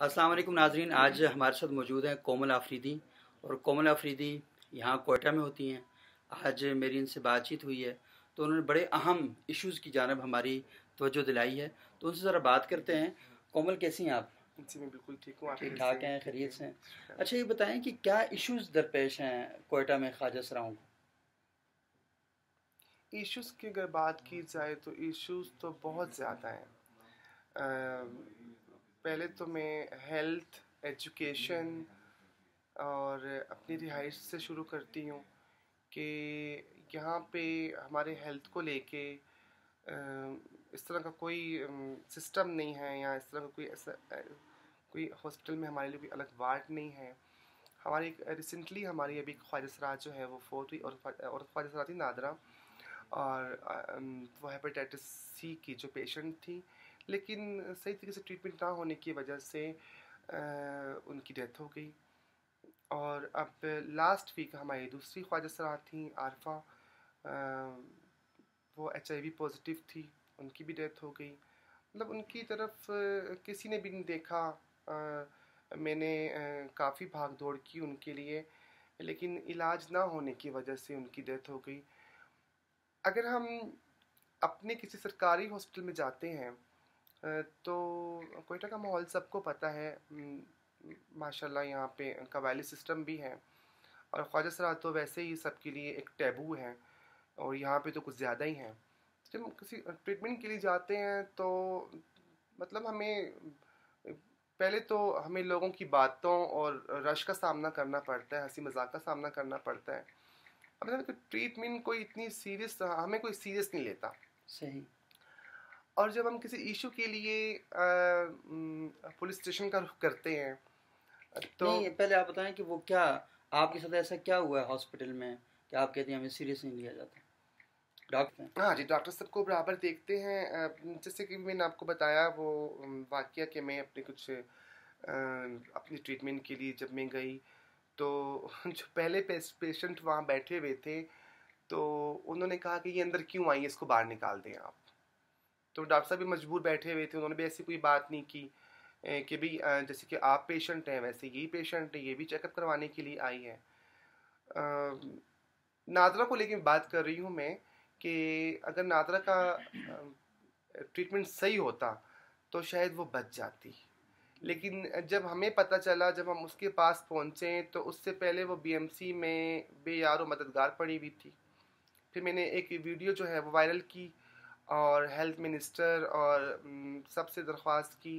अस्सलाम वालेकुम नाजरीन। आज हमारे साथ मौजूद हैं कोमल आफरीदी, और कोमल आफरीदी यहाँ कोयटा में होती हैं। आज मेरी इनसे बातचीत हुई है तो उन्होंने बड़े अहम इश्यूज़ की जानब हमारी तवज्जो दिलाई है, तो उनसे ज़रा बात करते हैं। कोमल, कैसी हैं आप? जी मैं बिल्कुल ठीक हूँ। आप ठीक कैसे ठाक हैं? हैं, ठीक खैरियत है। से हैं? अच्छा, ये बताएं कि क्या इश्यूज़ दरपेश हैं कोयटा में ख्वाजा सराओं को? इश्यूज़ की अगर बात की जाए तो इश्यूज़ तो बहुत ज़्यादा हैं। पहले तो मैं हेल्थ, एजुकेशन और अपनी रिहाइश से शुरू करती हूँ कि यहाँ पे हमारे हेल्थ को लेके इस तरह का कोई सिस्टम नहीं है, या इस तरह का कोई ऐसा कोई हॉस्पिटल में हमारे लिए कोई अलग वार्ड नहीं है। हमारी रिसेंटली हमारी अभी ख्वाजा सराज जो है वो फोर्थ हुई, और ख्वाजा सराज थी नादरा, और वो हेपेटाइटिस सी की जो पेशेंट थी, लेकिन सही तरीके से ट्रीटमेंट ना होने की वजह से उनकी डेथ हो गई। और अब लास्ट वीक हमारी दूसरी ख्वाजा सराज थी आरफा, वो HIV पॉजिटिव थी, उनकी भी डेथ हो गई। मतलब उनकी तरफ किसी ने भी नहीं देखा। मैंने काफ़ी भाग दौड़ की उनके लिए, लेकिन इलाज ना होने की वजह से उनकी डेथ हो गई। अगर हम अपने किसी सरकारी हॉस्पिटल में जाते हैं तो कोयटा का माहौल सबको पता है। माशाल्लाह यहाँ पे कबायली सिस्टम भी है, और ख्वाजा सरात तो वैसे ही सबके लिए एक टैबू है, और यहाँ पे तो कुछ ज़्यादा ही है। जब हम किसी ट्रीटमेंट के लिए जाते हैं तो मतलब हमें पहले तो हमें लोगों की बातों और रश का सामना करना पड़ता है, हंसी मजाक का सामना करना पड़ता है। अब मतलब ट्रीटमेंट कोई इतनी सीरियस, हमें कोई सीरियस नहीं लेता। सही। और जब हम किसी इशू के लिए पुलिस स्टेशन का रुख करते हैं तो नहीं, पहले आप बताएं कि वो क्या आपके साथ ऐसा क्या हुआ है हॉस्पिटल में कि आप कहते हैं हमें सीरियस नहीं लिया जाता? डॉक्टर हैं? हाँ जी, डॉक्टर सबको बराबर देखते हैं। जैसे कि मैंने आपको बताया वो वाकया कि मैं अपने कुछ अपनी ट्रीटमेंट के लिए जब मैं गई तो जो पहले पेशेंट वहाँ बैठे हुए थे, तो उन्होंने कहा कि ये अंदर क्यों आई है, इसको बाहर निकाल दें आप। तो डॉक्टर साहब भी मजबूर बैठे हुए थे, उन्होंने भी ऐसी कोई बात नहीं की कि भाई जैसे कि आप पेशेंट हैं वैसे यही पेशेंट है, ये भी चेकअप करवाने के लिए आई है। नादरा को लेकर बात कर रही हूँ मैं कि अगर नादरा का ट्रीटमेंट सही होता तो शायद वो बच जाती। लेकिन जब हमें पता चला, जब हम उसके पास पहुँचे, तो उससे पहले वो BMC में बेयारो मददगार पड़ी हुई थी। फिर मैंने एक वीडियो जो है वो वायरल की, और हेल्थ मिनिस्टर और सबसे दरख्वास्त की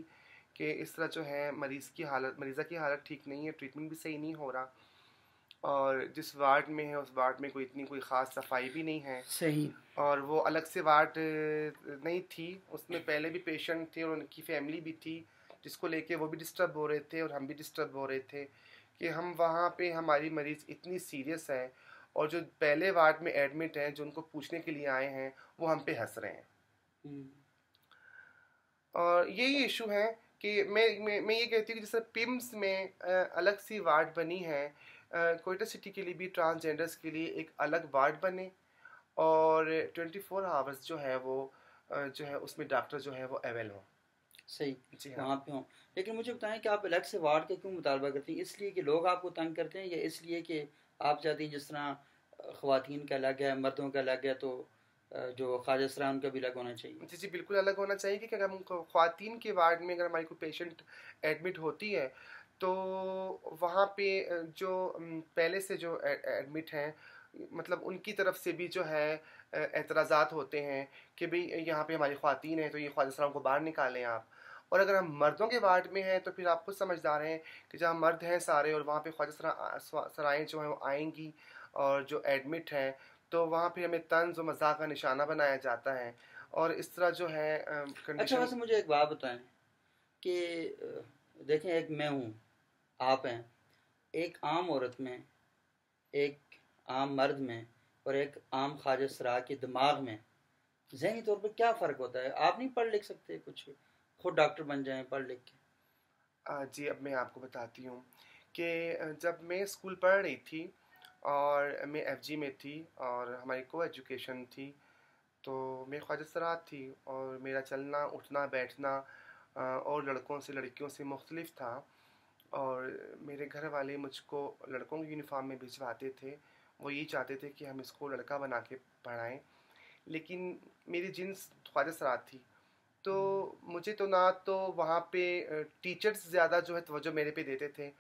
कि इस तरह जो है मरीज़ा की हालत ठीक नहीं है, ट्रीटमेंट भी सही नहीं हो रहा, और जिस वार्ड में है उस वार्ड में कोई ख़ास सफाई भी नहीं है। सही। और वो अलग से वार्ड नहीं थी, उसमें पहले भी पेशेंट थे और उनकी फैमिली भी थी, जिसको लेके वो भी डिस्टर्ब हो रहे थे और हम भी डिस्टर्ब हो रहे थे कि हम वहाँ पे हमारी मरीज़ इतनी सीरियस है, और जो पहले वार्ड में एडमिट हैं, जो उनको पूछने के लिए आए हैं, वो हम पे हंस रहे हैं। हम्म। और यही इशू है कि मैं ये कहती हूँ कि जैसे पिम्स में अलग सी वार्ड बनी है, कोयटा सिटी के लिए भी ट्रांसजेंडर्स के लिए एक अलग वार्ड बने, और 24 आवर्स जो है वो जो है उसमें डॉक्टर जो है वो अवेल हो। सही। जी हाँ। वहाँ पे हों। लेकिन मुझे बताएं कि आप अलग से वार्ड का क्यों मुतालबा करती हैं? इसलिए कि लोग आपको तंग करते हैं, या इसलिए कि आप चाहती हैं जिस तरह ख़वातीन का अलग है, मर्दों का अलग है, तो जो ख्वाजा सरा उनका भी अलग होना चाहिए? जी जी, बिल्कुल अलग होना चाहिए कि अगर हम ख्वातीन के वार्ड में अगर हमारी कोई पेशेंट एडमिट होती है, तो वहाँ पे जो पहले से जो एडमिट हैं, मतलब उनकी तरफ से भी जो है एतराज़ात होते हैं कि भाई यहाँ पे हमारी ख्वातीन हैं तो ये ख्वाजा सराओं को बाहर निकालें आप। और अगर हम मर्दों के वार्ड में हैं तो फिर आप खुद समझदार हैं कि जहाँ मर्द हैं सारे, और वहाँ पे ख्वाजा सराएँ जो हैं वो आएंगी, और जो एडमिट हैं तो वहाँ पे हमें तंज और मजाक का निशाना बनाया जाता है, और इस तरह जो है अच्छा, कंडीशन। वैसे मुझे एक बात बताएं कि देखें, एक मैं हूँ, आप हैं, एक आम औरत में, एक आम मर्द में, और एक आम ख्वाजा सरा के दिमाग में ज़हनी तौर पर क्या फ़र्क होता है? आप नहीं पढ़ लिख सकते कुछ? खुद डॉक्टर बन जाएं पढ़ लिख के। जी, अब मैं आपको बताती हूँ कि जब मैं स्कूल पढ़ रही थी और मैं FG में थी और हमारी को एजुकेशन थी, तो मैं ख्वाजा सरात थी, और मेरा चलना उठना बैठना और लड़कों से लड़कियों से मुख्तलिफ था। और मेरे घर वाले मुझको लड़कों की यूनिफॉर्म में भिजवाते थे, वो ये चाहते थे कि हम इसको लड़का बना के पढ़ाएं। लेकिन मेरी जिन्स ख्वाहिश रात थी, तो मुझे तो ना तो वहाँ पे टीचर्स ज़्यादा जो है तवज्जो मेरे पे देते थे,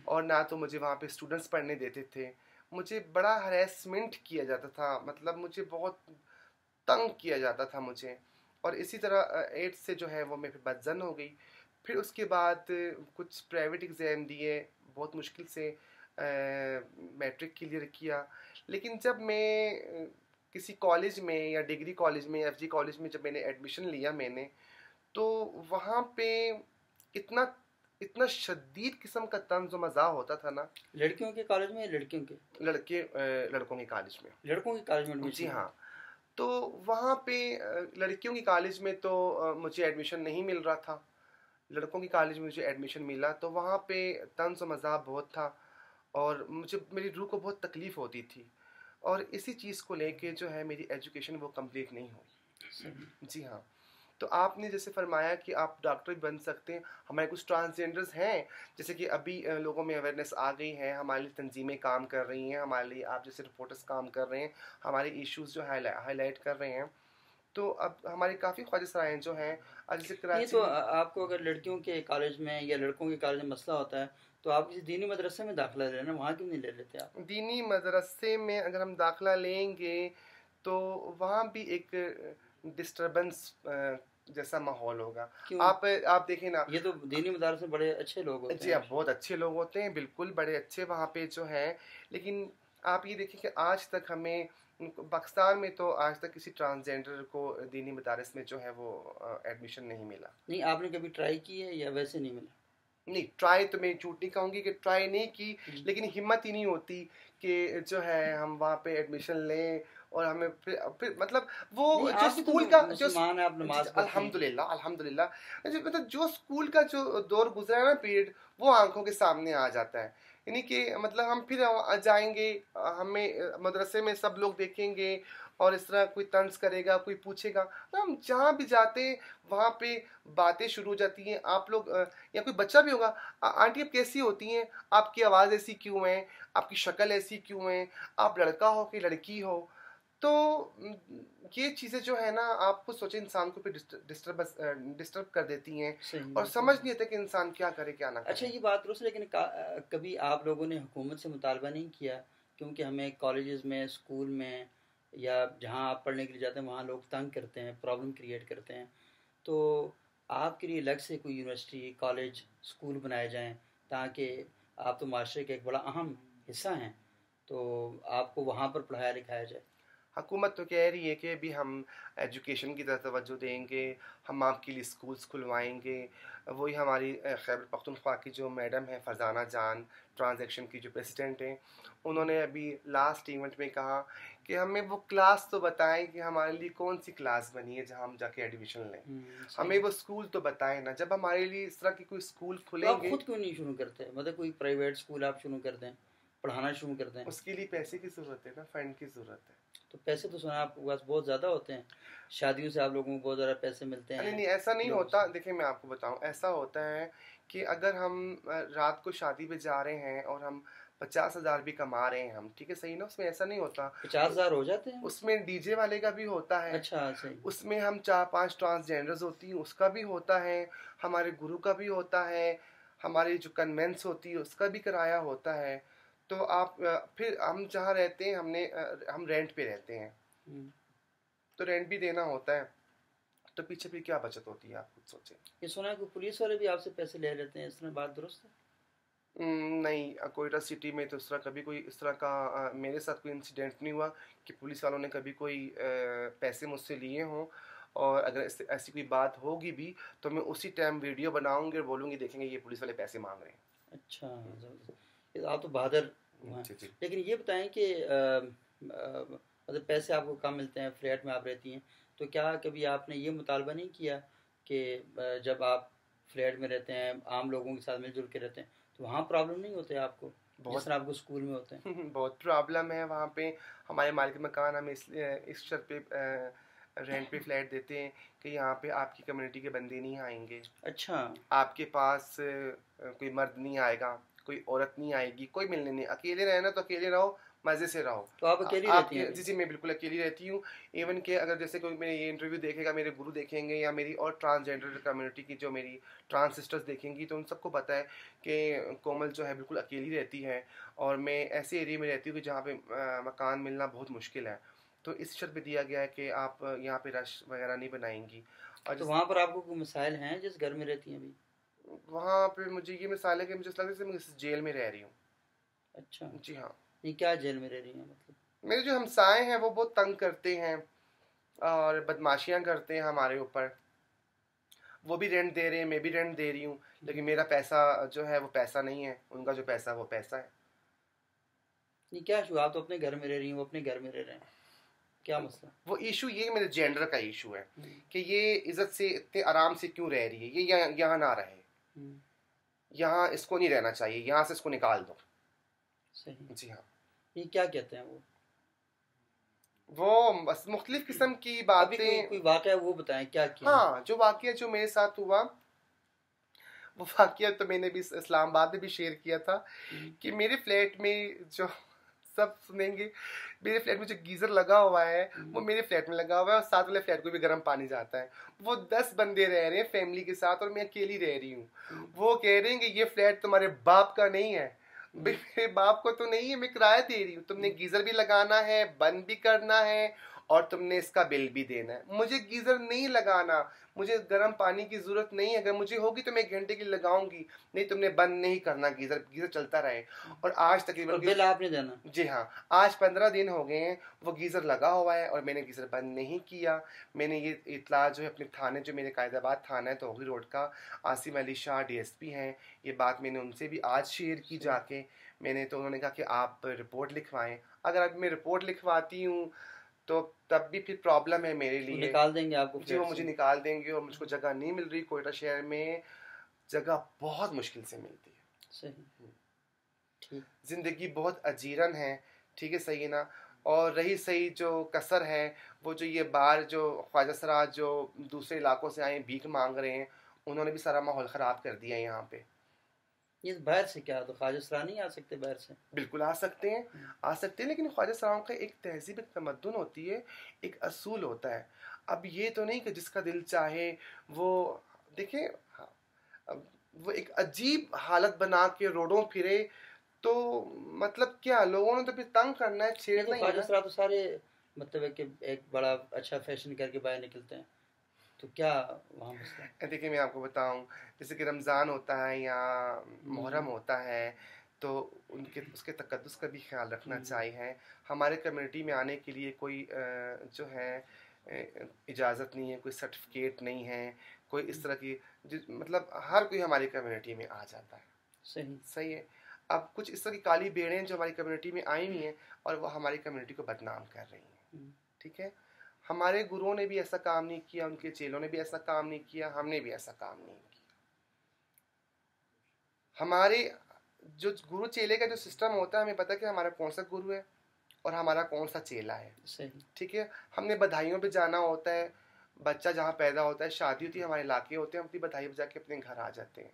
और ना तो मुझे वहाँ पे स्टूडेंट्स पढ़ने देते थे। मुझे बड़ा हरेसमेंट किया जाता था, मतलब मुझे बहुत तंग किया जाता था मुझे। और इसी तरह 8 से जो है वो मैं फिर बदजन हो गई। फिर उसके बाद कुछ प्राइवेट एग्ज़ाम दिए, बहुत मुश्किल से मैट्रिक क्लियर किया। लेकिन जब मैं किसी कॉलेज में या डिग्री कॉलेज में, एफजी कॉलेज में जब मैंने एडमिशन लिया मैंने, तो वहाँ पे इतना इतना शदीद किस्म का तंज मज़ा होता था ना। लड़कियों के कॉलेज में या लड़कियों के? लड़कों के कॉलेज में। लड़कों के कॉलेज में जी एडमिशन? हाँ। तो वहाँ पे लड़कियों की कॉलेज में तो मुझे एडमिशन नहीं मिल रहा था। लड़कों की कॉलेज में मुझे एडमिशन मिला, तो वहाँ पे तंज मज़ाक बहुत था, और मुझे मेरी रूह को बहुत तकलीफ़ होती थी। और इसी चीज़ को लेके जो है मेरी एजुकेशन वो कंप्लीट नहीं हुई। जी हाँ। तो आपने जैसे फरमाया कि आप डॉक्टर भी बन सकते हैं। हमारे कुछ ट्रांसजेंडर्स हैं, जैसे कि अभी लोगों में अवेयरनेस आ गई है, हमारे लिए तंजीमें काम कर रही हैं, हमारे लिए आप जैसे रिपोर्टर्स काम कर रहे हैं, हमारे इश्यूज़ जो हाईलाइट कर रहे हैं। तो अब हमारी काफ़ी ख्वाहिशराएँ जो हैं, जैसे नहीं कराची तो में। आपको अगर लड़कियों के कॉलेज में या लड़कों के कॉलेज में मसला होता है तो आप किसी दीनी मदरसे में दाखिला ले लेना, वहाँ क्यों नहीं ले लेते आप? दीनी मदरसे में अगर हम दाखिला लेंगे तो वहाँ भी एक डिस्टरबेंस जैसा माहौल होगा। क्यों? आप देखें ना। ये तो दीनी मदरसे में बड़े अच्छे लोग होते जी हैं। हाँ, बहुत अच्छे लोग होते हैं, बिल्कुल बड़े अच्छे वहाँ पे जो हैं। लेकिन आप ये देखिए कि आज तक हमें पाकिस्तान में तो आज तक किसी ट्रांसजेंडर को दीनी मदारिस में जो है वो एडमिशन नहीं मिला। नहीं, आपने कभी ट्राई की है या वैसे नहीं मिला? नहीं, ट्राई तो मैं झूठ नहीं कहूँगी कि ट्राई नहीं की, लेकिन हिम्मत ही नहीं होती कि जो है हम वहाँ पे एडमिशन लें। और हमें फिर मतलब नहीं, वो जो आप भी तो स्कूल का जो मुसलमान है, आप नमाज पढ़ते हैं। अल्हम्दुलिल्लाह अल्हम्दुलिल्लाह मतलब जो स्कूल का जो दौर गुजरा है ना, पीरियड, वो आंखों के सामने आ जाता है। यानी कि मतलब हम फिर जाएंगे, हमें मदरसे में सब लोग देखेंगे, और इस तरह कोई तंज करेगा, कोई पूछेगा, तो हम जहाँ भी जाते वहाँ पे बातें शुरू हो जाती हैं। आप लोग या कोई बच्चा भी होगा, आंटी आप कैसी होती हैं, आपकी आवाज़ ऐसी क्यों है, आपकी शक्ल ऐसी क्यों है, आप लड़का हो कि लड़की हो। तो ये चीज़ें जो है ना, आपको सोचे इंसान को फिर डिस्टर्ब कर देती हैं, सही और है, सही समझ है। नहीं आता कि इंसान क्या करे क्या ना अच्छा, करे। ये बात दुरुस्त है, लेकिन कभी आप लोगों ने हुकूमत से मुतालबा नहीं किया? क्योंकि हमें कॉलेजेस में, स्कूल में या जहाँ आप पढ़ने के लिए जाते हैं वहाँ लोग तंग करते हैं, प्रॉब्लम क्रिएट करते हैं। तो आपके लिए अलग से कोई यूनिवर्सिटी, कॉलेज, स्कूल बनाए जाएं, ताकि आप तो माशरे का एक बड़ा अहम हिस्सा हैं, तो आपको वहाँ पर पढ़ाया लिखाया जाए। हुकूमत तो कह रही है कि अभी हम एजुकेशन की तरफ तवज्जो देंगे, हम आपके लिए स्कूल्स खुलवाएंगे। वही हमारी खैबर पख्तूनख्वा की जो मैडम है फरजाना जान, ट्रांजैक्शन की जो प्रेसिडेंट हैं, उन्होंने अभी लास्ट इवेंट में कहा कि हमें वो क्लास तो बताएं कि हमारे लिए कौन सी क्लास बनी है जहां हम जाके एडमिशन लें। सही हमें है। वो स्कूल तो बताएं ना। जब हमारे लिए इस तरह की कोई स्कूल तो आप खुलेंगे, खुद क्यों नहीं शुरू करते? मतलब कोई प्राइवेट स्कूल आप शुरू कर दें, पढ़ाना शुरू कर दें। उसके लिए पैसे की ज़रूरत है ना, फंड की ज़रूरत है। तो पैसे तो सुना आपके पास बहुत ज़्यादा होते हैं, शादियों से आप लोगों को बहुत ज़्यादा पैसे मिलते नहीं हैं। नहीं, ऐसा नहीं लोग होता। देखिए मैं आपको बताऊं, ऐसा होता है कि अगर हम रात को शादी पे जा रहे हैं और हम 50,000 भी कमा रहे हैं, हम ठीक है, सही ना, उसमें ऐसा नहीं होता। 50,000 हो जाते हैं? उसमें डीजे वाले का भी होता है, अच्छा, सही। उसमें हम 4-5 ट्रांसजेंडर्स होती हैं उसका भी होता है, हमारे गुरु का भी होता है, हमारी जो कन्वेंस होती है उसका भी किराया होता है। तो आप फिर हम जहाँ रहते हैं, हम रेंट पे रहते हैं, हम्म। तो रेंट भी देना होता है। तो पीछे भी क्या बचत होती है, आप खुद सोचें। ये सुना है कि पुलिस वाले भी आपसे पैसे ले लेते हैं, इस तरह बात दुरुस्त है? नहीं, कोयटा सिटी में तो इस तरह कभी कोई इस तरह का मेरे साथ कोई इंसिडेंट नहीं हुआ कि पुलिस वालों ने कभी कोई पैसे मुझसे लिए हों। और अगर ऐसी कोई बात होगी भी, तो मैं उसी टाइम वीडियो बनाऊंगी और बोलूँगी देखेंगे ये पुलिस वाले पैसे मांग रहे हैं। अच्छा, ज़बरदस्त। ये आप तो बहादुर हुआ। जी जी। लेकिन ये बताएं कि मतलब पैसे आपको कम मिलते हैं, फ्लैट में आप रहती हैं, तो क्या कभी आपने ये मुतालबा नहीं किया कि जब आप फ्लैट में रहते हैं, आम लोगों के साथ मिलजुल के रहते हैं, तो वहाँ प्रॉब्लम नहीं होते आपको जिस बहुत तरह आपको स्कूल में होते हैं? बहुत प्रॉब्लम है वहाँ पे। हमारे मालिक मकान हमें इस शर्त पे रेंट पे फ्लैट देते हैं कि यहाँ पे आपकी कम्युनिटी के बंदे नहीं आएंगे, अच्छा। आपके पास कोई मर्द नहीं आएगा, कोई औरत नहीं आएगी, कोई मिलने नहीं, अकेले रहना तो अकेले रहो, मज़े से रहो। तो आप अकेली रहती हैं आपके अभी? जी जी, मैं बिल्कुल अकेली रहती हूँ। इवन के अगर जैसे कोई मेरे ये इंटरव्यू देखेगा, मेरे गुरु देखेंगे या मेरी और ट्रांसजेंडर कम्युनिटी की जो मेरी ट्रांस सिस्टर्स देखेंगी, तो उन सबको पता है कि कोमल जो है बिल्कुल अकेली रहती है। और मैं ऐसे एरिया में रहती हूँ कि जहाँ पे मकान मिलना बहुत मुश्किल है। तो इस शर्त पे दिया गया है कि आप यहाँ पे रश वगैरह नहीं बनाएंगी। और तो वहाँ पर आपको कोई मसाइल हैं जिस घर में रहती हैं अभी? वहाँ पे मुझे ये मिसाल है कि मुझे ऐसा लगता है जैसे मैं इस जेल में रह रही हूँ। अच्छा। जी हाँ। ये क्या जेल में रह रही हैं मतलब? मेरे जो हमसाए हैं वो बहुत तंग करते हैं और बदमाशियाँ करते हैं हमारे ऊपर। वो भी रेंट दे रहे हैं, मैं भी रेंट दे रही हूँ, लेकिन मेरा पैसा जो है वो पैसा नहीं है, उनका जो पैसा है वो पैसा है। ये क्या इशू? आप तो अपने घर में रह रही हैं, वो अपने घर में रह रहे हैं, क्या मसला? वो इशू ये मेरे जेंडर का इशू है हम्म, कि ये इज्जत से इतने आराम से क्यों रह रही है, ये यहाँ ना रहे, हम्म, यहाँ इसको नहीं रहना चाहिए, यहाँ से इसको निकाल दो। सही। जी हाँ। ये क्या कहते हैं वो बस मुख्तलिफ किस्म की अभी कोई बातें। कोई वाकया वो बताएं क्या किया है? हाँ, जो वाकया जो मेरे साथ हुआ, वो वाकया तो मैंने भी इस्लामाबाद में भी शेयर किया था कि मेरे फ्लैट में जो सब सुनेंगे, मेरे फ्लैट में जो गीजर लगा हुआ है वो मेरे फ्लैट में लगा हुआ है और साथ वाले फ्लैट को भी गर्म पानी जाता है। वो 10 बंदे रह रहे हैं फैमिली के साथ और मैं अकेली रह रही हूँ। वो कह रहे हैं कि ये फ्लैट तुम्हारे बाप का नहीं है। भाई मेरे बाप को तो नहीं है, मैं किराया दे रही हूँ, तुमने गीजर भी लगाना है, बंद भी करना है और तुमने इसका बिल भी देना है। मुझे गीजर नहीं लगाना, मुझे गर्म पानी की जरूरत नहीं है, अगर मुझे होगी तो मैं 1 घंटे के लिए लगाऊंगी, नहीं तुमने बंद नहीं करना, गीजर गीजर चलता रहे। और आज और तकरीबन बिल आपने देना? जी हाँ, आज 15 दिन हो गए हैं वो गीज़र लगा हुआ है और मैंने गीज़र बंद नहीं किया। मैंने ये इतला जो है अपने थाने, जो मेरे कायदाबाद थाना है तोगरी रोड का, आसिम अली शाह डीएसपी हैं, ये बात मैंने उनसे भी आज शेयर की जाके। मैंने तो उन्होंने कहा कि आप रिपोर्ट लिखवाएं। अगर अब मैं रिपोर्ट लिखवाती हूँ तो तब भी फिर प्रॉब्लम है मेरे वो लिए। निकाल देंगे आपको जी, वो फ्लैट मुझे से? निकाल देंगे और मुझको जगह नहीं मिल रही। कोयटा शहर में जगह बहुत मुश्किल से मिलती है। सही। ठीक। ज़िंदगी बहुत अजीरन है, ठीक है, सही है ना। और रही सही जो कसर है, वो जो ये बाहर जो ख्वाजा सराज जो दूसरे इलाकों से आए भीख मांग रहे हैं, उन्होंने भी सारा माहौल ख़राब कर दिया है यहाँ पे। ये बाहर से क्या, तो ख्वाजा सरा नहीं आ सकते बाहर से? बिल्कुल आ सकते हैं, आ सकते हैं, लेकिन ख्वाजा सराओं का एक तहजीब, एक तमद्दुन होती है, एक असूल होता है। अब ये तो नहीं कि जिसका दिल चाहे वो देखे। हाँ, अब वो एक अजीब हालत बना के रोडों फिरे तो मतलब क्या, लोगों ने तो फिर तंग करना है, नहीं, तो छेड़ना ही है ख्वाजा ना। सरा तो सारे मतलब है कि एक बड़ा अच्छा फैशन करके बाहर निकलते हैं, तो क्या वहाँ मसला है? देखिए मैं आपको बताऊं, जैसे कि रमज़ान होता है या मुहर्रम होता है, तो उनके उसके तकद्दुस का भी ख्याल रखना चाहिए। हमारे कम्युनिटी में आने के लिए कोई जो है इजाज़त नहीं है, कोई सर्टिफिकेट नहीं है, कोई इस तरह की मतलब हर कोई हमारी कम्युनिटी में आ जाता है। सही। सही है। अब कुछ इस तरह की काली भेड़ें जो हमारी कम्युनिटी में आई हुई हैं और वो हमारी कम्युनिटी को बदनाम कर रही हैं, ठीक है। हमारे गुरुओं ने भी ऐसा काम नहीं किया, उनके चेलों ने भी ऐसा काम नहीं किया, हमने भी ऐसा काम नहीं किया। हमारे जो गुरु चेले का जो सिस्टम होता है, हमें पता है कि हमारा कौन सा गुरु है और हमारा कौन सा चेला है। सही। ठीक है। हमने बधाइयों पे जाना होता है, बच्चा जहाँ पैदा होता है, शादी होती है, हमारे इलाके होते हैं, हम अपनी बधाई बजा के अपने घर आ जाते हैं।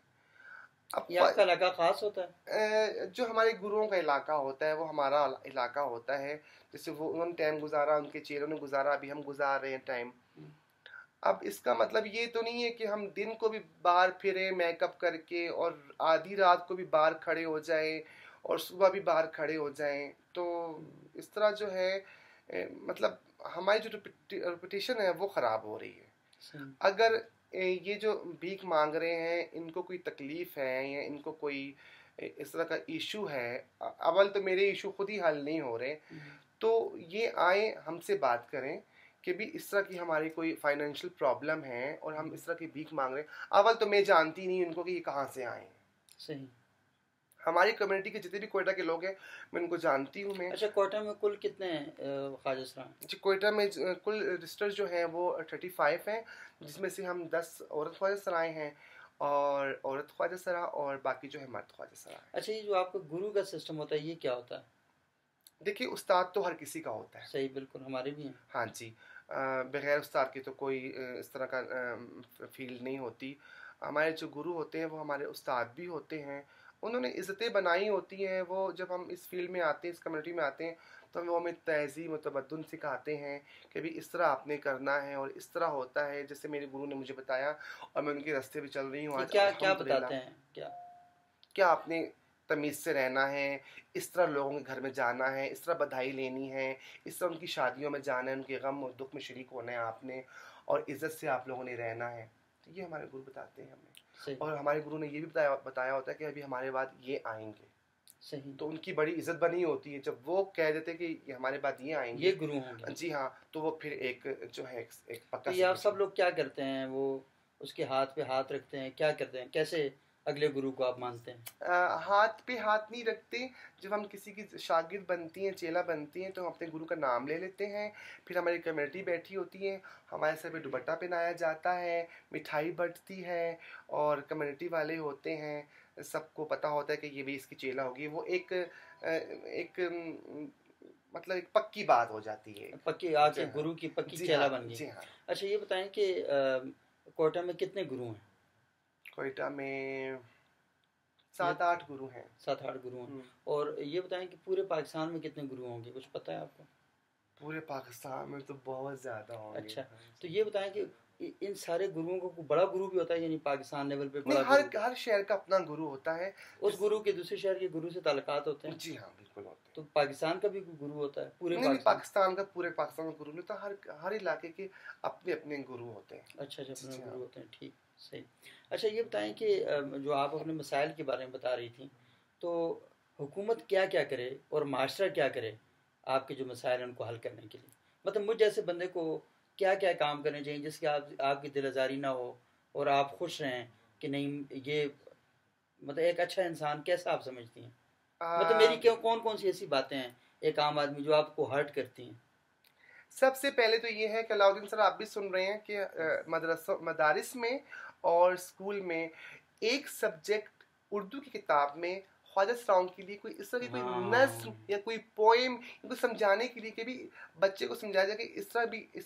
अब ये आपका इलाका खास होता है? जो हमारे गुरुओं का इलाका होता है वो हमारा इलाका होता है। जैसे वो उन्होंने टाइम गुजारा, उनके चेलों ने गुजारा, अभी हम गुजार रहे हैं टाइम। अब इसका मतलब ये तो नहीं है कि हम दिन को भी बाहर फिरे मेकअप करके और आधी रात को भी बाहर खड़े हो जाएं और सुबह भी बाहर खड़े हो जाएं। तो इस तरह जो है मतलब हमारी जो रेपुटेशन है वो ख़राब हो रही है। अगर ये जो भीख मांग रहे हैं इनको कोई तकलीफ है या इनको कोई इस तरह का इशू है, अव्वल तो मेरे इशू खुद ही हल नहीं हो रहे, तो ये आए हमसे बात करें कि भी इस तरह की हमारी कोई फाइनेंशियल प्रॉब्लम है और हम इस तरह की भीख मांग रहे हैं। अव्वल तो मैं जानती नहीं उनको कि ये कहाँ से आए हैं। सही। हमारी कम्युनिटी के जितने भी कोयटा के लोग हैं मैं उनको जानती हूँ। मैं अच्छा, कोयटा में कुल कितने ख्वाजा सरा? जी, कोयटा में कुल रजिस्टर जो हैं वो 35 हैं, जिसमें से हम 10 औरत ख्वाजा सराएँ हैं और औरत ख्वाजा सरा और बाकी जो है मर्द ख्वाजा सरा है। अच्छा, ये जो आपका गुरु का सिस्टम होता है ये क्या होता है? देखिए उस्ताद तो हर किसी का होता है। सही, बिल्कुल हमारे भी हैं। हाँ जी। बगैर उस्ताद के तो कोई इस तरह का फील्ड नहीं होती। हमारे जो गुरु होते हैं वो हमारे उस्ताद भी होते हैं, उन्होंने इज़्ज़तें बनाई होती हैं। वो जब हम इस फील्ड में आते हैं, इस कम्युनिटी में आते हैं, तो वो हमें तहज़ीब और तमद्दुन सिखाते हैं कि भाई इस तरह आपने करना है और इस तरह होता है, जैसे मेरे गुरु ने मुझे बताया और मैं उनके रास्ते पे चल रही हूँ आज, क्या क्या अल्हम्दुलिल्लाह। बताते हैं क्या? क्या आपने तमीज़ से रहना है, इस तरह लोगों के घर में जाना है, इस तरह बधाई लेनी है, इस तरह उनकी शादियों में जाना है, उनके गम और दुख में शरीक होना है आपने, और इज़्ज़त से आप लोगों ने रहना है। तो ये हमारे गुरु बताते हैं हमें। सही और हमारे गुरु ने ये भी बताया होता है कि अभी हमारे बाद ये आएंगे, सही। तो उनकी बड़ी इज्जत बनी होती है जब वो कह देते कि ये हमारे बाद ये ये आएंगे। गुरु होंगे। जी हाँ, तो वो फिर एक जो है एक तो पक्का ये आप सब सिग्नेचर। लोग क्या करते हैं? वो उसके हाथ पे हाथ रखते हैं, क्या करते हैं? कैसे अगले गुरु को आप मानते हैं? हाथ पे हाथ नहीं रखते। जब हम किसी की शागिर्द बनती हैं, चेला बनती हैं, तो हम अपने गुरु का नाम ले लेते हैं। फिर हमारी कमेटी बैठी होती है, हमारे सर पे दुपट्टा पहनाया जाता है, मिठाई बंटती है, और कम्युनिटी वाले होते हैं, सबको पता होता है कि ये भी इसकी चेला होगी। वो मतलब एक पक्की बात हो जाती है। पक्की जी आके हाँ, गुरु की पक्की जी चेला हाँ, बन गई। जी हाँ। अच्छा ये बताएं कि कोयटा में कितने गुरु हैं? कोयटा में ये 7-8 गुरु हैं। 7-8 गुरु हैं। हम्म। और ये बताएं कि पूरे पाकिस्तान में कितने गुरु होंगे, कुछ पता है आपको? पूरे पाकिस्तान में तो बहुत ज़्यादा होंगे। अच्छा, हाँ तो जी। ये बताएं कि इन सारे गुरुओं को कोई बड़ा गुरु भी होता है, यानी पाकिस्तान लेवल पे नहीं, बड़ा हर गुरु? हर शहर का अपना गुरु होता है। उस गुरु के दूसरे शहर के गुरु से ताल्लुकात होते हैं? जी हाँ, बिल्कुल होते तो पाकिस्तान का भी कोई गुरु होता है, पूरे हैं। नहीं नहीं, पाकिस्तान? पूरे पाकिस्तान का गुरु नहीं होता। हर हर इलाके के अपने अपने गुरु होते हैं। अच्छा अच्छा, अपने जी गुरु हाँ। होते हैं, ठीक, सही। अच्छा ये बताएं कि जो आप अपने मसाइल के बारे में बता रही थी, तो हुकूमत क्या क्या करे और माशरा क्या करे आपके जो मसाइल हैं उनको हल करने के लिए? मतलब मुझ जैसे बंदे को क्या क्या काम करने चाहिए जिसके आप आपकी दिल आज़ारी ना हो और आप खुश रहें कि नहीं ये, मतलब एक अच्छा इंसान कैसा आप समझती हैं? मतलब मेरी आ, क्यों कौन कौन सी ऐसी बातें हैं एक आम आदमी जो आपको हर्ट करती हैं? सबसे पहले तो ये है कि अलाउद्दीन सर, आप भी सुन रहे हैं कि मदरसों मदारिस में और स्कूल में एक सब्जेक्ट उर्दू की किताब में ख्वाजा सराउंड के लिए कोई इस तरह की कोई नज्म हाँ या कोई पोएम इनको समझाने के लिए कि भी बच्चे को समझाया जाए कि इस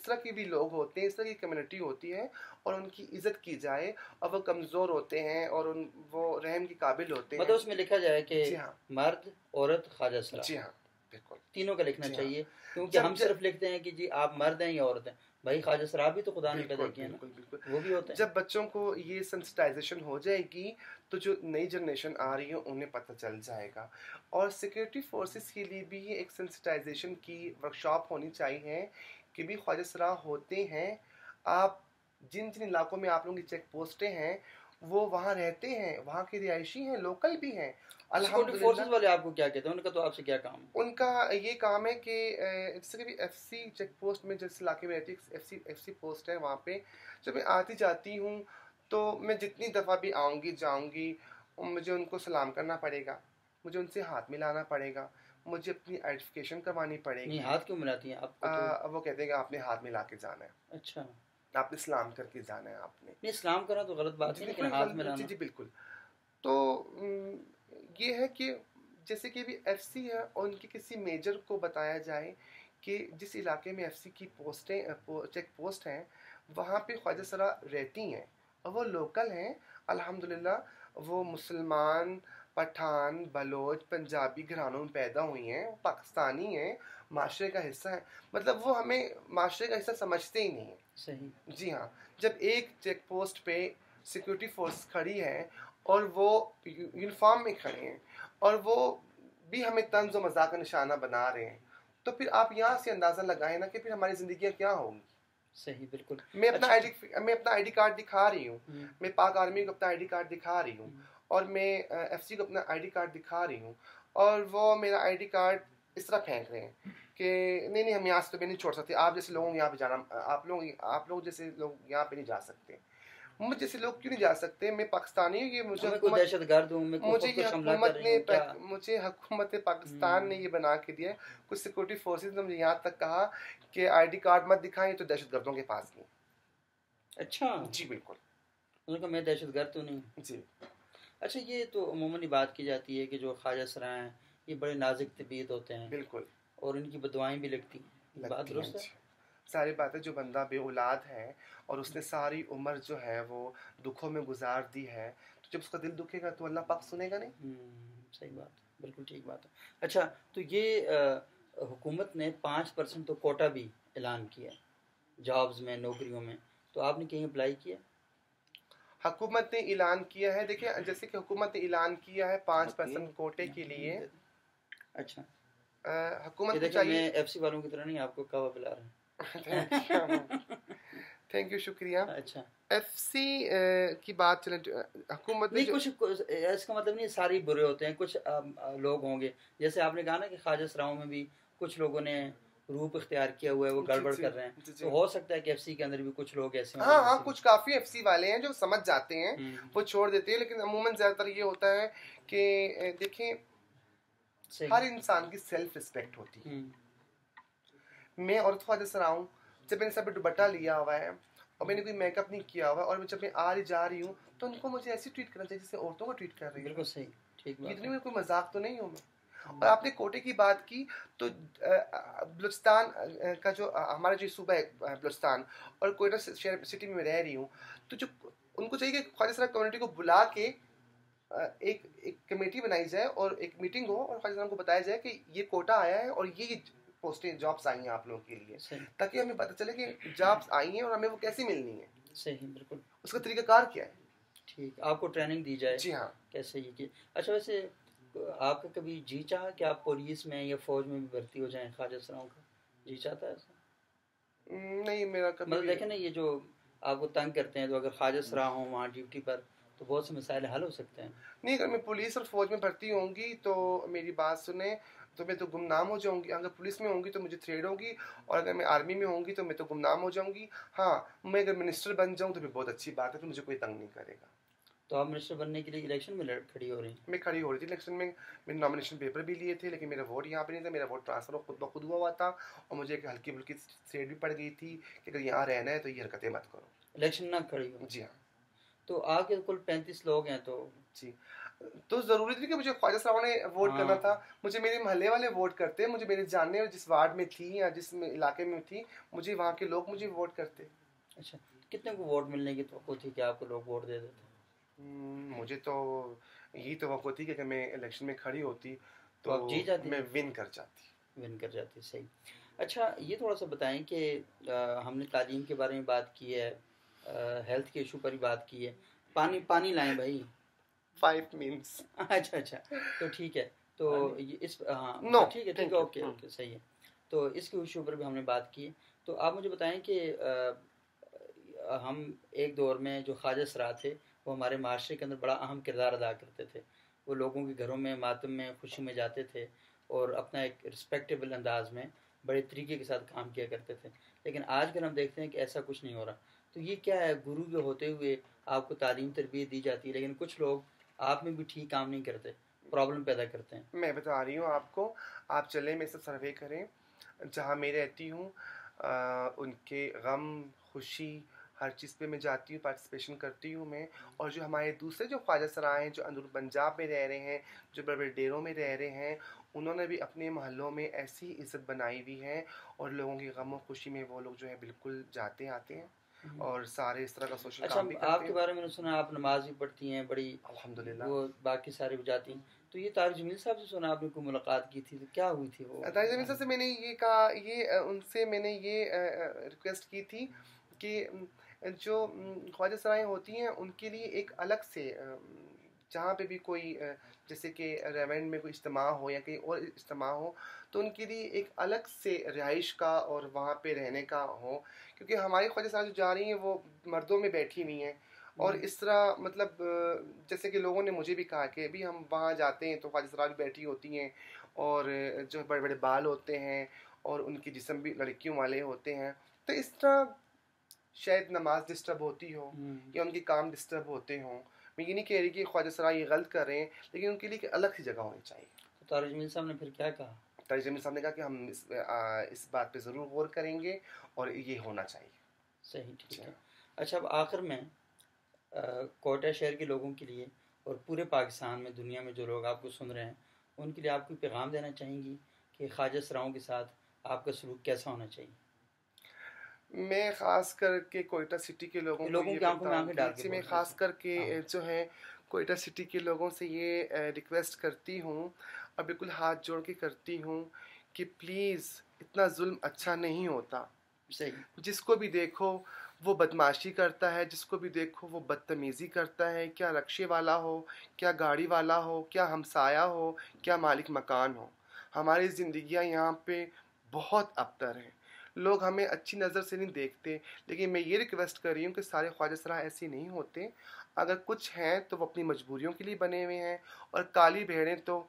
तरह के भी लोग होते हैं, इस तरह की कम्युनिटी होती है, और उनकी इज्जत की जाए, और वो कमज़ोर होते हैं और वो रहम के काबिल होते मतलब हैं। उसमें लिखा जाए कि जी हाँ, मर्द औरत ख्वाजा सरा, जी हाँ, बिल्कुल। तीनों का लिखना जी हाँ। चाहिए। क्योंकि जब हम सिर्फ लिखते हैं कि जी आप मर्द हैं या औरत हैं, भाई ख्वाजा सरा भी तो खुदा ने पैदा बिल्कुल किया ना, बिल्कुल बिल्कुल। वो भी होते हैं। जब बच्चों को ये सेंसिटाइजेशन हो जाएगी, तो जो नई जनरेशन आ रही है उन्हें पता चल जाएगा। और सिक्योरिटी फोर्सेस के लिए भी ये एक सेंसिटाइजेशन की वर्कशॉप होनी चाहिए कि भी ख्वाजा सरा होते हैं। आप जिन जिन इलाकों में आप लोगों की चेक पोस्टें हैं, वो वहाँ रहते हैं, वहाँ के रिहायशी हैं, लोकल भी हैं, सिक्योरिटी फोर्सेस अल्हम्दुलिल्लाह। वाले आपको क्या कहते हैं, उनका तो आपसे क्या काम है? उनका ये काम है कि जैसे कि एफसी चेक पोस्ट में जिस इलाके में रहती है, एफसी पोस्ट है, वहाँ पे जब मैं आती जाती हूँ, तो मैं जितनी दफ़ा भी आऊँगी जाऊँगी, मुझे उनको सलाम करना पड़ेगा, मुझे उनसे हाथ मिलाना पड़ेगा, मुझे अपनी आइडेंटिफिकेशन करवानी नहीं, पड़ेगी। हाथ क्यों मिलाती हैं आपको तो? वो कहते हैं कि आपने हाथ मिला के जाना है, अच्छा, आपने सलाम करके जाना है आपने। नहीं इस्लाम करना तो गलत बात जी है, लेकिन बिल्कुल, हाथ जी मिलाना। जी बिल्कुल। तो ये है कि जैसे कि अभी एफसी है और उनके किसी मेजर को बताया जाए कि जिस इलाके में एफसी की पोस्टें चेक पोस्ट हैं, वहाँ पे ख्वाजा सरा रहती हैं और वो लोकल हैं, अल्हम्दुलिल्लाह। वो मुसलमान, पठान, बलोच, पंजाबी घरानों में पैदा हुई हैं, वो पाकिस्तानी हैं, माशरे का हिस्सा है। मतलब वो हमें माशरे का हिस्सा समझते ही नहीं हैं। सही। जी हाँ। जब एक चेक पोस्ट पे सिक्योरिटी फोर्स खड़ी है और वो यूनिफॉर्म में खड़े हैं और वो भी हमें तंज और मजाक का निशाना बना रहे हैं, तो फिर आप यहाँ से अंदाज़ा लगाएं ना कि फिर हमारी ज़िंदगियाँ क्या होंगी। सही, बिल्कुल। मैं अच्छा। अपना आईडी कार्ड दिखा रही हूँ, हम्म, मैं पाक आर्मी को अपना आईडी कार्ड दिखा रही हूँ, हम्म, और मैं एफसी को अपना आईडी कार्ड दिखा रही हूँ, और वो मेरा आईडी कार्ड इस तरह फेंक रहे हैं कि नहीं नहीं, हम यहाँ से तो नहीं छोड़ सकते, आप जैसे लोगों को यहाँ पे जाना, आप लोग जैसे लोग यहाँ पे नहीं जा सकते। मुझ जैसे लोग क्यों नहीं जा सकते? मैं पाकिस्तानी हूँ, ये मैं कोई दहशत गर्द हूँ, मैं कोई खुद को हमला कर रही हूँ क्या? मुझे हुकूमत पाकिस्तान ने ये बना के दिया है। कुछ सिक्योरिटी फोर्सेस ने मुझे यहाँ तक कहा कि आईडी कार्ड मत दिखाएं, तो दहशतगर्दों के पास नहीं। अच्छा, जी बिल्कुल। उन्होंने कहा मैं दहशत गर्द तो नहीं। जी अच्छा, ये तो अमूमन बात की जाती है कि जो ख्वाजा सरा हैं ये बड़े नाजुक तबीयत होते हैं बिल्कुल। और इनकी बदवाएं भी लगती हैं, ये बात लगती हैं दुरुस्त है? जी। सारी बातें, जो बंदा बे औलाद है और उसने सारी उम्र जो है वो दुखों में गुजार दी है, तो जब उसका दिल दुखेगा तो अल्लाह पाक सुनेगा नहीं। सही बात, बिल्कुल ठीक बात है। अच्छा, तो ये हुकूमत ने 5% तो कोटा भी ऐलान किया जॉब्स में, नौकरियों में, तो आपने कहीं अप्लाई किया? हुकूमत ने ऐलान किया है, देखिए जैसे कि हुकूमत ने ऐलान किया है 5% कोटे के लिए। अच्छा, हुकूमत ये को देखिए मैं चाहिए। एफसी वालों की तरह नहीं आपको कहवा पिला रहा थैंक यू, हूँ। थैंक यू, शुक्रिया। अच्छा, एफसी की बात चले, हुकूमत ने नहीं जो, इसका मतलब नहीं सारे ही बुरे होते हैं, कुछ लोग होंगे, जैसे आपने कहा ना कि ख्वाजा सराओं में भी कुछ लोगों ने रूप इख्तियार किया हुआ है, वो जी गड़बड़ जी कर रहे हैं, जी जी, तो हो सकता है कि एफसी के अंदर भी कुछ लोग ऐसे हों जो हाँ हाँ, नसीब। कुछ काफ़ी एफसी वाले हैं जो समझ जाते हैं, वो हम्म, छोड़ देते हैं, लेकिन अमूमन ज़्यादातर ये होता है कि देखें, सही। हर इंसान की सेल्फ रिस्पेक्ट होती है। हम्म, मैं औरत ख्वाजा सर आऊँ, जब मैंने सर पे दुपट्टा लिया हुआ है और मैंने कोई मेकअप नहीं किया हुआ है और जब मैं आ रही जा रही हूँ, तो उनको मुझे ऐसे ट्रीट करना चाहिए जैसे औरतों को ट्रीट कर रही बिल्कुल हूँ। सही, ठीक बात इतनी है। में कोई मजाक तो नहीं हूँ मैं। और हम्म, आपने कोटे की बात की, तो बलूचिस्तान का जो हमारा जो सूबा है बलूचिस्तान, और कोयटा शहर सिटी में मैं रह रही हूँ, तो जो उनको चाहिए कि ख्वाजा सर कम्युनिटी को बुला के एक एक कमेटी बनाई जाए और एक मीटिंग हो और ख्वाजा साहब को बताया जाए कि ये कोटा आया है और ये पोस्टें जॉब्स आई हैं आप लोगों के लिए, सही, ताकि हमें पता चले कि जॉब्स आई हैं और हमें वो कैसी मिलनी है, सही, बिल्कुल उसका तरीकाकार क्या है। ठीक, आपको ट्रेनिंग दी जाए जी हाँ। कैसे ये की। अच्छा, वैसे आपका कभी जी चाहा कि आप पुलिस में या फौज में भी भर्ती हो जाएं ख्वाजा सराओं का? जी चाहता है ऐसा? नहीं, मेरा कभी मतलब भी। देखें ना, ये जो आपको तंग करते हैं, तो अगर ख्वाजा सरा हो वहाँ ड्यूटी पर, तो बहुत से मसाइल हल हो सकते हैं। नहीं, अगर मैं पुलिस और फौज में भर्ती होंगी तो मेरी बात सुने, तो मैं तो गुमनाम हो जाऊंगी। अगर पुलिस में होंगी तो मुझे थ्रेड होगी, और अगर मैं आर्मी में होंगी तो मैं तो गुमनाम हो जाऊंगी। हाँ, मैं अगर मिनिस्टर बन जाऊं तो भी बहुत अच्छी बात है, तो मुझे कोई तंग नहीं करेगा। तो आप मिनिस्टर बनने के लिए इलेक्शन में खड़ी हो रही हैं? मैं खड़ी हो रही थी इलेक्शन में, मैंने नॉमिनेशन पेपर भी लिए थे, लेकिन मेरा वोट यहाँ पे नहीं था, मेरा वोट ट्रांसफर खुद ब खुद हुआ था, और मुझे एक हल्की फुल्की सेट भी पड़ गई थी कि अगर यहाँ रहना है तो ये हरकतें मत करो। इलेक्शन ना खड़ी हो? जी हाँ। तो आगे कुल 35 लोग हैं तो। जी, तो ज़रूरी थी कि मुझे ख्वाजा साहब ने वोट करना था। हाँ, मुझे मेरे मोहल्ले वाले वोट करते, मुझे मेरे जानने और जिस वार्ड में थी या जिस इलाके में थी, मुझे वहाँ के लोग मुझे वोट करते। अच्छा, कितने को वोट मिलने की तो थी कि आपको लोग वोट दे देते? मुझे तो यही तो थी कि अगर मैं इलेक्शन में खड़ी होती तो तो आप जी जाती? मैं विन कर जाती। विन कर जाती, सही। अच्छा, ये थोड़ा सा बताएं कि हमने तालीम के बारे में बात की है, हेल्थ के इशू पर ही बात की है, पानी पानी लाएं भाई। 5 मीन्स अच्छा, अच्छा, तो ठीक है। तो ये इस हाँ, नो, तो ठीक है, ठीक थैंक है, यू। ओके, ओके, सही है। तो इसके इशू पर भी हमने बात की है। तो आप मुझे बताएं कि हम एक दौर में जो ख्वाजा सरा थे, वो हमारे माशरे के अंदर बड़ा अहम किरदार अदा करते थे। वो लोगों के घरों में मातम में, खुशी में जाते थे और अपना एक रिस्पेक्टेबल अंदाज में बड़े तरीके के साथ काम किया करते थे। लेकिन आजकल हम देखते हैं कि ऐसा कुछ नहीं हो रहा। तो ये क्या है, गुरु के होते हुए आपको तालीम तरबियत दी जाती है, लेकिन कुछ लोग आप में भी ठीक काम नहीं करते, प्रॉब्लम पैदा करते हैं। मैं बता रही हूँ आपको, आप चले मेरे से सर्वे करें, जहाँ मैं रहती हूँ, उनके गम, खुशी, हर चीज़ पे मैं जाती हूँ, पार्टिसिपेशन करती हूँ मैं। और जो हमारे दूसरे जो ख्वाजा सराय हैं, जो अंदर पंजाब में रह रहे हैं, जो बड़े बड़े डेरों में रह रहे हैं, उन्होंने भी अपने महलों में ऐसी इज़्ज़त बनाई हुई है, और लोगों की गम और खुशी में वो लोग जो है बिल्कुल जाते आते हैं, और सारे इस तरह का सोशल अच्छा, काम भी करते आपके हैं। बारे में मैंने सुना आप नमाज भी पढ़ती हैं बड़ी, अल्हम्दुलिल्लाह। वो बाकी सारे भी जाती हैं। तो ये तारिक जमील साहब से सुना आपने कोई मुलाकात की थी, तो क्या हुई थी वो? तारिक ज़मीन साहब से मैंने ये कहा, ये उनसे मैंने ये रिक्वेस्ट की थी कि जो ख्वाजा सराएँ होती हैं उनके लिए एक अलग से जहाँ पे भी कोई जैसे कि रेवेंड में कोई इज्तिमा हो या कहीं और इज्तिमा हो, तो उनके लिए एक अलग से रिहाइश का और वहाँ पे रहने का हो, क्योंकि हमारी ख्वाजा सराएँ जो जा रही हैं वो मर्दों में बैठी हुई हैं। और इस तरह मतलब जैसे कि लोगों ने मुझे भी कहा कि अभी हम वहाँ जाते हैं तो ख्वाजा सराय भी बैठी होती हैं, और जो बड़े बड़े बाल होते हैं और उनके जिस्म भी लड़कियों वाले होते हैं, तो इस तरह शायद नमाज डिस्टर्ब होती हो या उनके काम डिस्टर्ब होते हों। मैं ये नहीं कह रही कि ख्वाजा सराय ये गलत कर रहे हैं, लेकिन उनके लिए एक अलग सी जगह होनी चाहिए। तो तारिक जमील साहब ने फिर क्या कहा? तारिक जमील साहब ने कहा कि हम इस बात पे ज़रूर गौर करेंगे और ये होना चाहिए। सही, ठीक है। अच्छा, अब आखिर में कोयटा शहर के लोगों के लिए और पूरे पाकिस्तान में, दुनिया में जो लोग आपको सुन रहे हैं, उनके लिए आप कोई पैगाम देना चाहेंगी कि ख्वाजा सराओं के साथ आपका सलूक कैसा होना चाहिए? मैं ख़ास करके कोयटा सिटी के लोगों को ये की आंखों में आंखें डाल के मैं बोल रहे ख़ास थे। करके हाँ जो है कोयटा सिटी के लोगों से ये रिक्वेस्ट करती हूँ और बिल्कुल हाथ जोड़ के करती हूँ कि प्लीज़ इतना जुल्म अच्छा नहीं होता। सही। जिसको भी देखो वो बदमाशी करता है, जिसको भी देखो वो बदतमीज़ी करता है, क्या रक्शे वाला हो, क्या गाड़ी वाला हो, क्या हमसाया हो, क्या मालिक मकान हो। हमारी ज़िंदगियाँ यहाँ पे बहुत अबतर हैं। लोग हमें अच्छी नज़र से नहीं देखते, लेकिन मैं ये रिक्वेस्ट कर रही हूँ कि सारे ख्वाजा सराह ऐसे नहीं होते। अगर कुछ हैं तो वो अपनी मजबूरियों के लिए बने हुए हैं, और काली भेड़ें तो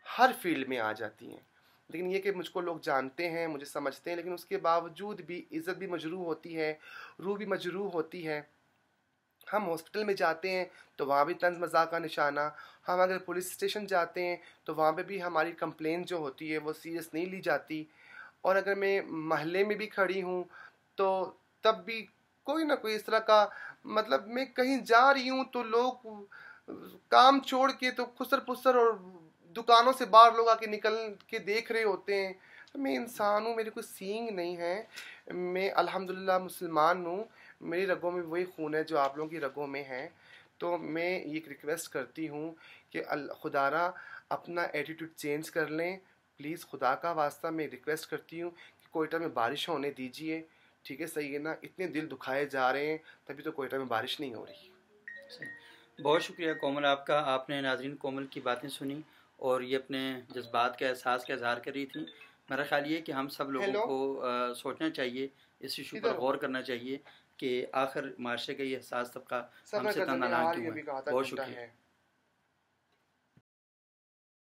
हर फील्ड में आ जाती हैं। लेकिन ये कि मुझको लोग जानते हैं, मुझे समझते हैं, लेकिन उसके बावजूद भी इज़्ज़त भी मजरूह होती है, रूह भी मजरूह होती है। हम हॉस्पिटल में जाते हैं तो वहाँ भी तंज मज़ाक का निशाना। हम अगर पुलिस स्टेशन जाते हैं तो वहाँ पे भी हमारी कंप्लेंट जो होती है वो सीरियस नहीं ली जाती। और अगर मैं मोहल्ले में भी खड़ी हूँ तो तब भी कोई ना कोई इस तरह का, मतलब मैं कहीं जा रही हूँ तो लोग काम छोड़ के तो खुसर पुसर, और दुकानों से बाहर लोग आके निकल के देख रहे होते हैं। तो मैं इंसान हूँ, मेरे कोई सींग नहीं है, मैं अल्हम्दुलिल्लाह मुसलमान हूँ, मेरी रगों में वही खून है जो आप लोगों की रगों में है। तो मैं ये एक रिक्वेस्ट करती हूँ कि खुदारा अपना एटीट्यूड चेंज कर लें प्लीज़। खुदा का वास्ता मैं रिक्वेस्ट करती हूँ कि कोयटा में बारिश होने दीजिए। ठीक है, सही है ना? इतने दिल दुखाए जा रहे हैं, तभी तो कोयटा में बारिश नहीं हो रही। सही। बहुत शुक्रिया कोमल आपका, आपने नाज़रीन कोमल की बातें सुनी और ये अपने जज्बात का एहसास का इजहार कर रही थी। मेरा ख्याल ये कि हम सब लोगों हेलो, को सोचना चाहिए, इस इशू पर इधर हो, गौर करना चाहिए कि आखिर माशरे का ये हसास तबका सफ़र हमसे का इतना नालायक दरमियान क्यों ये है। भी कहा था बहुत घंटा शुक्रिया। है।